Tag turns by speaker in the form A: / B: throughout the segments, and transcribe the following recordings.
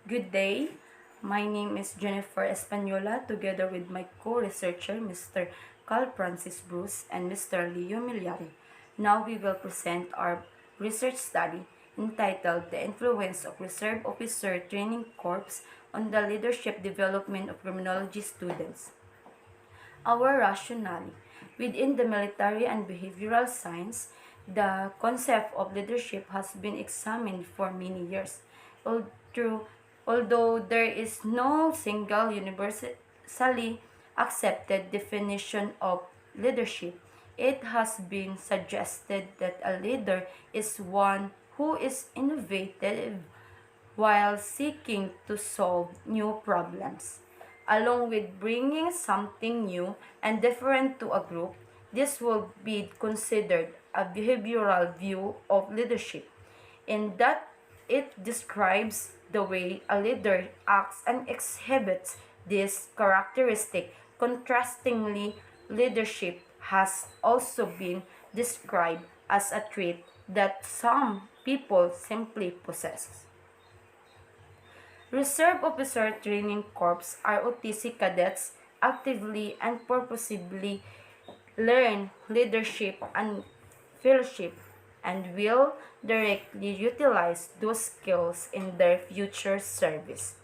A: Good day. My name is Jennifer Espanola together with my co-researcher Mr. Carl Francis Bruce and Mr. Leo Miliari. Now we will present our research study entitled The Influence of Reserve Officer Training Corps on the Leadership Development of Criminology Students. Our rationale. Within the military and behavioral science, the concept of leadership has been examined for many years. Although, although there is no single universally accepted definition of leadership, it has been suggested that a leader is one who is innovative while seeking to solve new problems. Along with bringing something new and different to a group, this will be considered a behavioral view of leadership, in that it describes the way a leader acts and exhibits this characteristic. Contrastingly, leadership has also been described as a trait that some people simply possess. Reserve Officer Training Corps ROTC cadets actively and purposefully learn leadership and fellowship and will directly utilize those skills in their future service.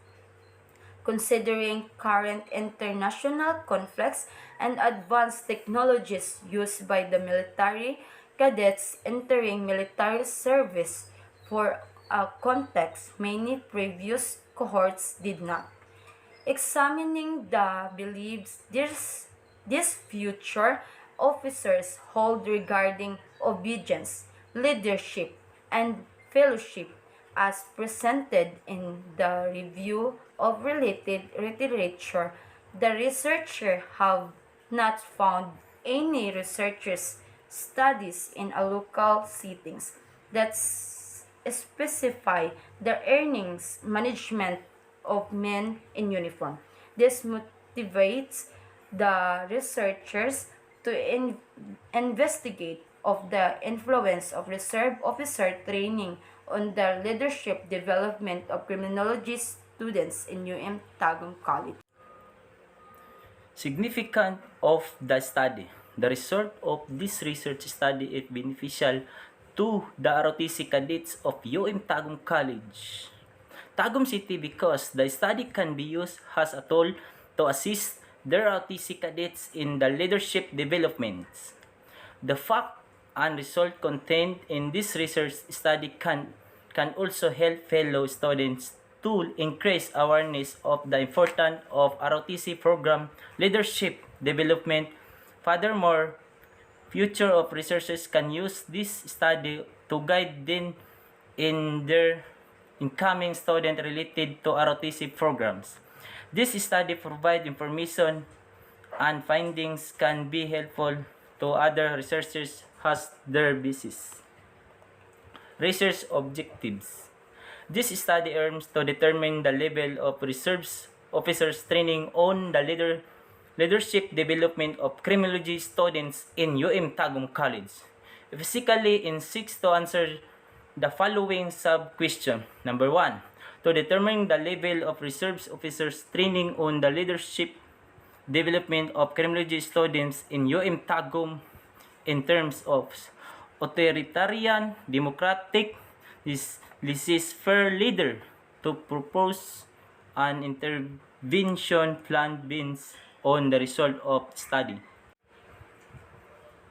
A: Considering current international conflicts and advanced technologies used by the military, cadets entering military service for a context many previous cohorts did not. Examining the beliefs these future officers hold regarding obedience, leadership, and fellowship as presented in the review of related literature, the researchers have not found any researchers studies in a local settings that specify the earnings management of men in uniform. This motivates the researchers to investigate of the influence of reserve officer training on the leadership development of criminology students in UM Tagum College.
B: Significant of the study. The result of this research study is beneficial to the ROTC cadets of UM Tagum College, Tagum City, because the study can be used as a tool to assist the ROTC cadets in the leadership developments. The fact and result contained in this research study can also help fellow students to increase awareness of the importance of ROTC program leadership development. Furthermore, future of researchers can use this study to guide them in their incoming student related to ROTC programs. This study provides information and findings can be helpful to other researchers as their basis. Research objectives. This study aims to determine the level of reserve officers training on the leadership development of criminology students in UM Tagum College. Physically, in 6 to answer the following sub-question. Number 1, to determine the level of reserve officers training on the leadership development of criminology students in UM Tagum in terms of authoritarian, democratic, laissez-faire leader to propose an intervention plan based on the result of study.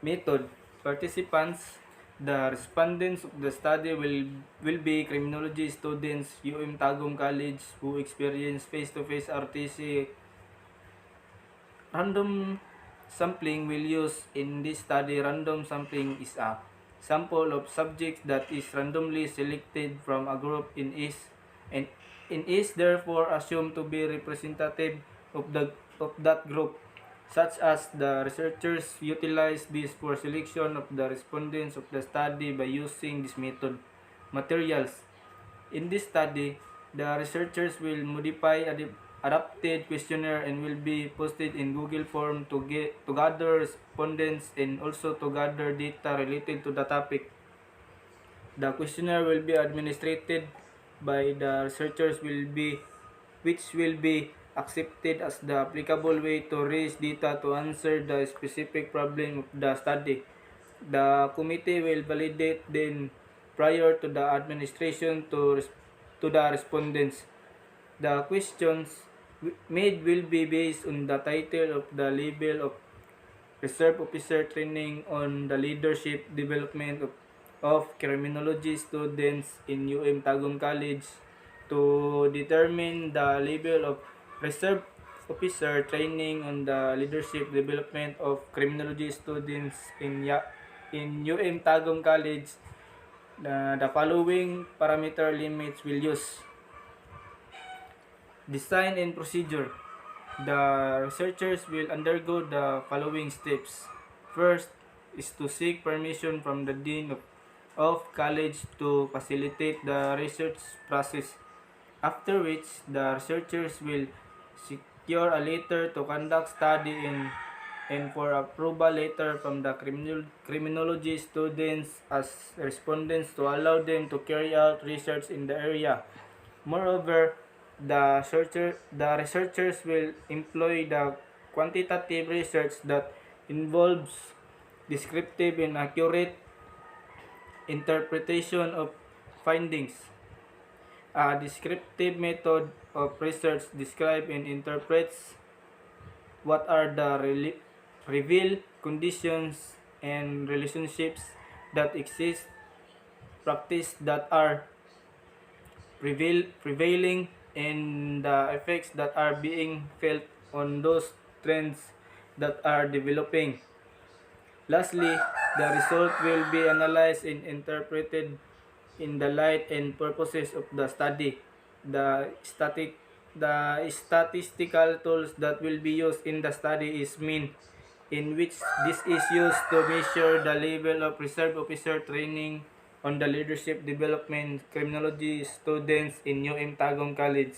C: Method. Participants. The respondents of the study will be criminology students UM Tagum College who experience face-to-face RTC. Random sampling will use in this study. Random sampling is a sample of subjects that is randomly selected from a group and is therefore assumed to be representative of that group, such as the researchers utilize this for selection of the respondents of the study by using this method. Materials. In this study, the researchers will modify adapted questionnaire and will be posted in Google Form to gather respondents and also to gather data related to the topic. The questionnaire will be administered by the researchers which will be accepted as the applicable way to raise data to answer the specific problem of the study. The committee will validate then prior to the administration to the respondents. The questions made will be based on the title of the level of reserve officer training on the leadership development of criminology students in Tagum College to determine the level of reserve officer training on the leadership development of criminology students in Tagum College. The following parameter limits will use. Design and procedure. The researchers will undergo the following steps. First is to seek permission from the dean of college to facilitate the research process. After which, the researchers will secure a letter to conduct study and for approval letter from the criminology students as respondents to allow them to carry out research in the area. Moreover, the researchers will employ the quantitative research that involves descriptive and accurate interpretation of findings. A descriptive method of research describes and interprets what are the revealed conditions and relationships that exist, practice that are prevailing, and the effects that are being felt on those trends that are developing. Lastly, the result will be analyzed and interpreted in the light and purposes of the study. The statistical tools that will be used in the study is mean, in which this is used to measure the level of reserve officer training on the leadership development criminology students in Tagum College.